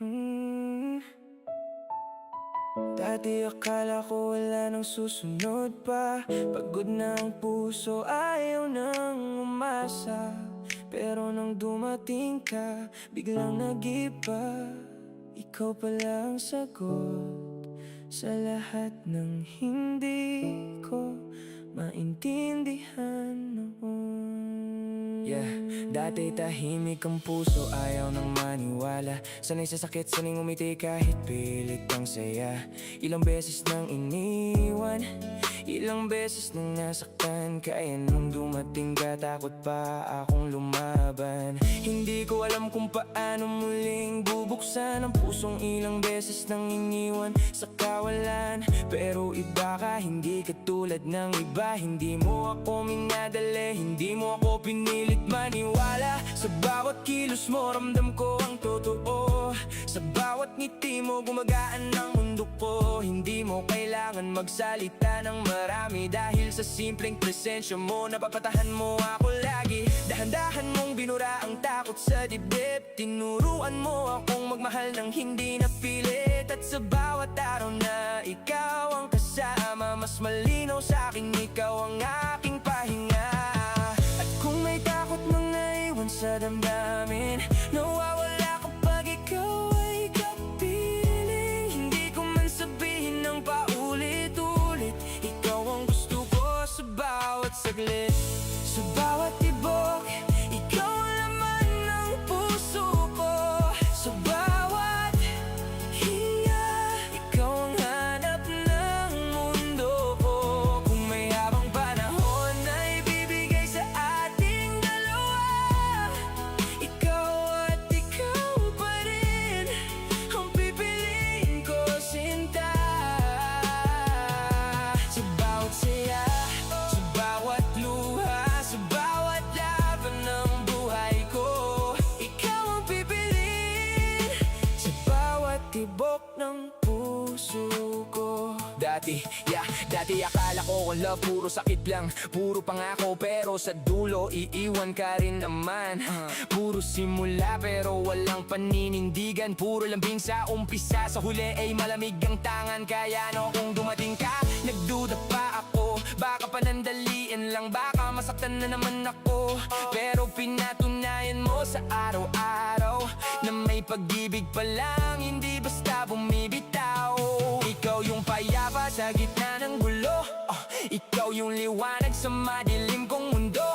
Hmm. Dati akala ko wala nang susunod pa. Pagod na ang puso, ayaw nang umasa. Pero nang dumating ka, biglang nag-iba. Ikaw pala ang sagot sa lahat ng hindi ko maintindihan noon. Dati tahimik ang puso, ayaw nang maniwala. Sanay sa sakit, sanay ngumiti kahit pilit ang saya. Ilang beses nang iniwan, ilang beses nang nasaktan. Kaya nung dumating ka, takot pa akong lumaban. Hindi ko alam kung paano muling bubuksan ang pusong ilang beses nang iniwan sa kawalan. Pero iba ka, hindi ka tulad ng iba. Hindi mo ako minadali, hindi mo ako pinilit maniwala. Sa bawat kilos mo, ramdam ko ang totoo. Sa bawat ngiti mo, gumagaan ang mundo ko. Hindi mo kailangan magsalita ng marami, dahil sa simpleng presensya mo, napapatahan mo ako lagi. Dahan-dahan mong binura ang takot sa dibdib. Tinuruan mo akong magmahal ng hindi napilit. At sa bawat araw na ikaw ang kasama, mas malinaw sa akin, ikaw ang aking pahinga. At kung may takot mga iwan sa damdamin, nawawala kapag ikaw ay kapiling. Hindi ko man sabihin ng paulit-ulit, ikaw ang gusto ko sa bawat saglit. Sa bawat tibok, ikaw ang laman ng puso ko. Sa bawat hinga, ikaw ang hanap ng mundo ko. Kung may habang panahon na ibibigay sa ating dalawa, ikaw at ikaw pa rin ang pipiliin ko, sinta. Sa bawat saya, sa bawat luha, sa bawat laban ng buhay ko, ikaw ang pipiliin. Sa bawat tibok ng puso ko. Dati akala ko kung love puro sakit lang, puro pangako pero sa dulo iiwan ka rin naman. Puro simula pero walang paninindigan, puro lambing sa umpisa, sa huli ay malamig ang tangan. Kaya no, kung dumating ka, nagduda pa ako. Baka panandaliin lang, baka masaktan na naman ako. Pero pinatunayan mo sa araw-araw na may pag-ibig pa lang, hindi basta bumibitaw. Ikaw yung payapa sa gitna ng gulo, ikaw yung liwanag sa madilim kong mundo.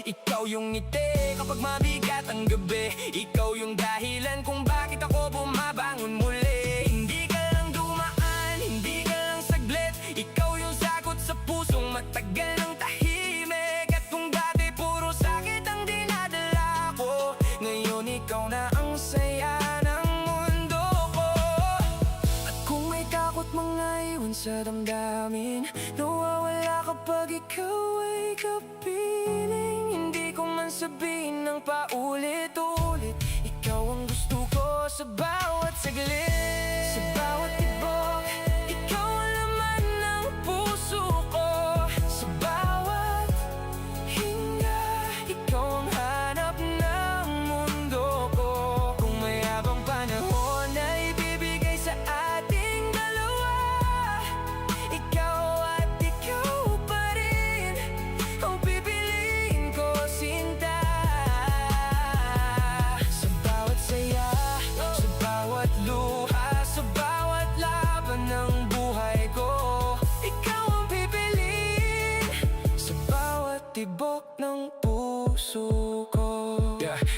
Ikaw yung ngiti kapag mabigat ang gabi, ikaw yung dahilan kung bakit ako bumabangon muli. Hindi ka lang dumaan, hindi ka lang saglit, ikaw yung sagot sa pusong matagal ng tahimik. At kung dati puro sakit ang dinadala ko, ngayon ikaw na ang saya ng mundo ko. At kung may takot mga iwan sa damdamin, nawawala kapag ikaw ay kapiling. Hindi ko man sabihin ng paulit-ulit, ikaw ang gusto ko sa bawat saglit. Sa bawat tibok, ikaw ang laman ng puso ko. Sa bawat hinga, ikaw ang hanap ng mundo ko. Kung may habang panahon na ibibigay sa ating dalawa, ikaw at ikaw pa rin ang pipiliin ko, sinta. Sa bawat saya, sa bawat luha, sa bawat laban ng buhay ko, ikaw ang pipiliin. Sa bawat tibok ng puso ko.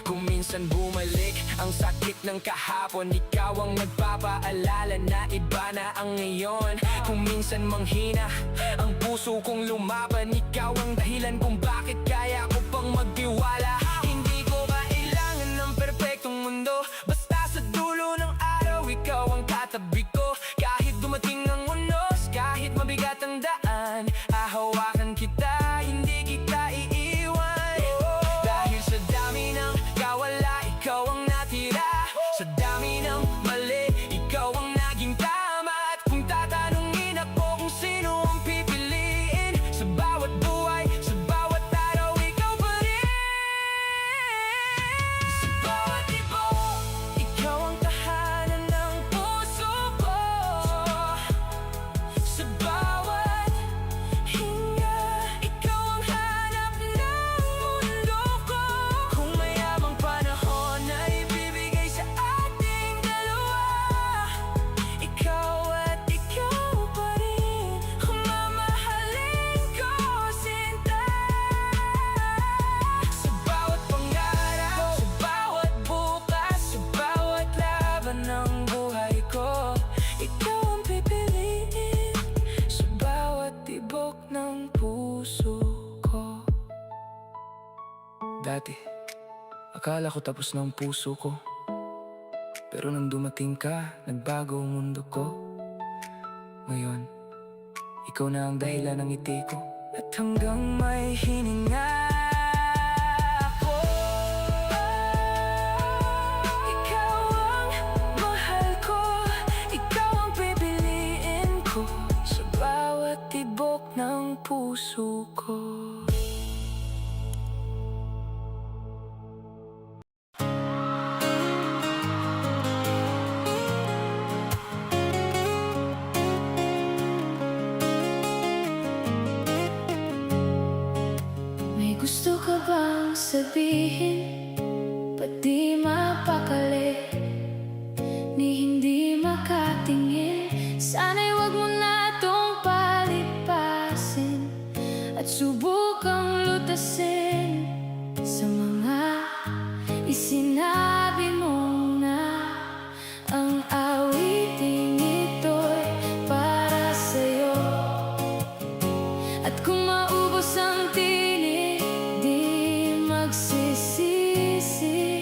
Kung minsan bumalik ang sakit ng kahapon, ikaw ang nagpapaalala na iba na ang ngayon. Kung minsan manghina ang puso kong lumaban, ikaw ang dahilan kung bakit kaya ko pang magtiwala. Hindi ko kailangan ng perpektong mundo, basta sa dulo ng araw ikaw ang katabi ko. Kahit dumating ang unos, kahit mabigat ang daan, hahawakan kita, hindi kita iiwan. Dahil sa dami ng kawala, ikaw ang natira. Sa dami ng mali, ikaw ang naging tama. At kung tatanungin ako kung sino ang pipiliin, sa bawat buhay, sa bawat araw, ikaw pa rin. Sa bawat ibon, ikaw ang tahanan. dati. Akala ko tapos na ang puso ko, pero nang dumating ka, nagbago ang mundo ko. Ngayon, ikaw na ang dahilan ng ngiti ko. At hanggang may hininga ako, ikaw ang mahal ko, ikaw ang pipiliin ko sa bawat tibok ng puso ko. May gusto ka bang sabihin? Ba't di mapakali? Ni hindi makatingin? Sana'y wag mo na tong palipasin at subukang lutasin sa mga isinabi mo na. Ang awiting ito'y para sa'yo, at kung maubos ang tinig, di magsisisi,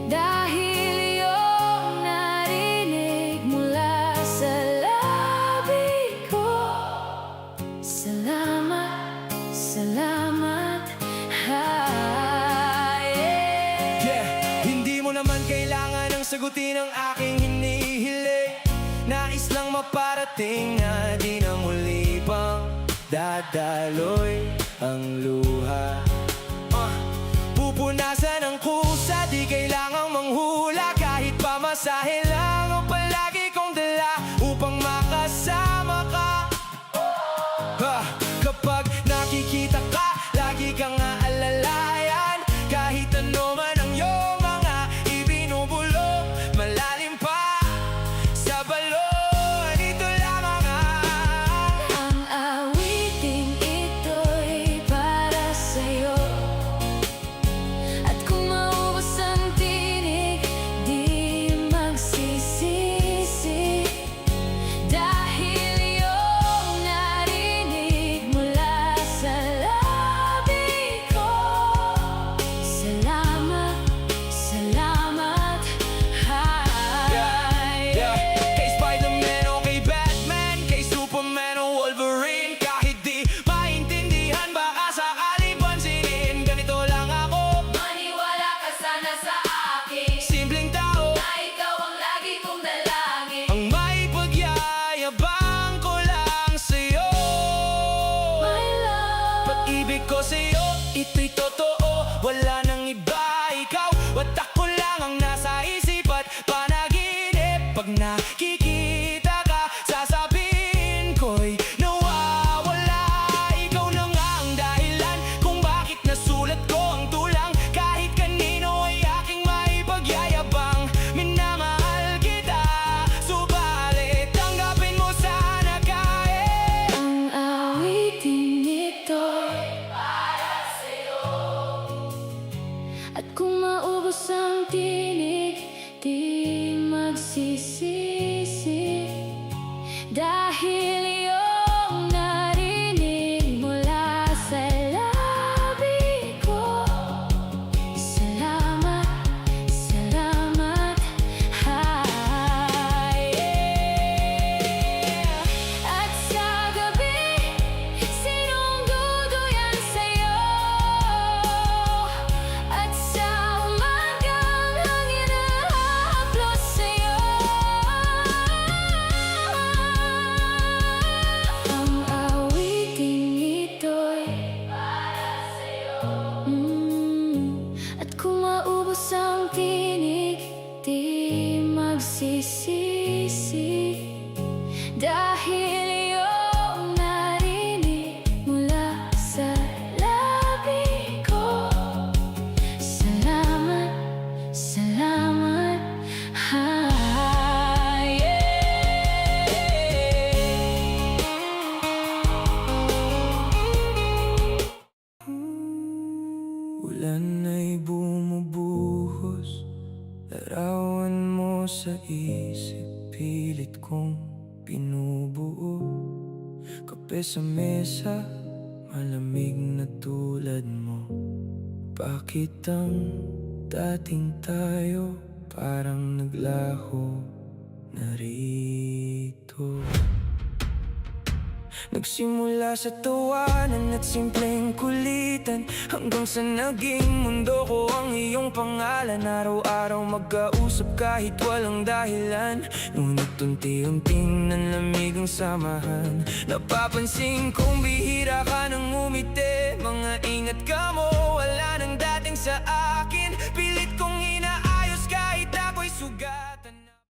dahil iyong narinig mula sa labi ko. Salamat, salamat, yeah. Hindi mo naman kailangan ang sagutin ang aking hinihiling. Nais lang maparating na di na muli pang dadaloy ang luha. Pupunasan ang kusa, di kailangang manghula. Kahit pamasahe lang ang palagi kong dala upang makasama ka. Kapag nakikita ka, lagi kang aalalayan. Kahit ano man ang iyong mga ibinubulong, malalim pa sa balon, ito lamang ang awiting ito'y para sa'yo. At kung maubos ang tinig, di magsisisi, dahil iyong narinig mula sa labi ko. Salamat, salamat, yeah. Kay Spider-Man o kay Batman, kay Superman o Wolverine, kahit di maintindihan, baka sakaling pansinin. Ganito lang ako, maniwala ka sana sa akin. Simpleng tao na ikaw ang lagi kong dalangin. Ang may pagyayabang ko lang sa'yo, my love. Pag-ibig ko sa'yo, ito'y totoo. Wala nang iba, ikaw at ako lang ang nasa isip at panaginip. Pag nakikita ka, sasabihin ko'y nawawala. Ikaw na nga ang dahilan kung bakit nasulat ko ang tulang. Kahit kanino ay aking maipagyayabang. Minamahal kita, subalit tanggapin mo sana kahit ang awiting ito'y para sa'yo. At kung maubos ang tinig, di magsisisi, dahil iyong narinig mula sa labi ko. Salamat, salamat, yeah. At sa gabi, sinong duduyan sa'yo? At sa umagang hangin na hahaplos sa'yo. Ang awiting ito'y para sa'yo. At kung maubos ang tinig, di magsisisi, dahil iyong narinig mula sa labi ko. Salamat, salamat, Ulan ay bumubuhos, larawan mo sa isip, pilit kong pinubuo. Kape sa mesa, malamig na tulad mo. Bakit ang dating tayo parang naglaho na rito? Nagsimula sa tawanan at simpleng kulitan, hanggang sa naging mundo ko ang iyong pangalan. Araw-araw magkausap kahit walang dahilan, ngunit unti-unting nanlamig ang samahan. Napapansin kong bihira ka nang umiti, mga ingat ka mo, wala nang dating sa akin.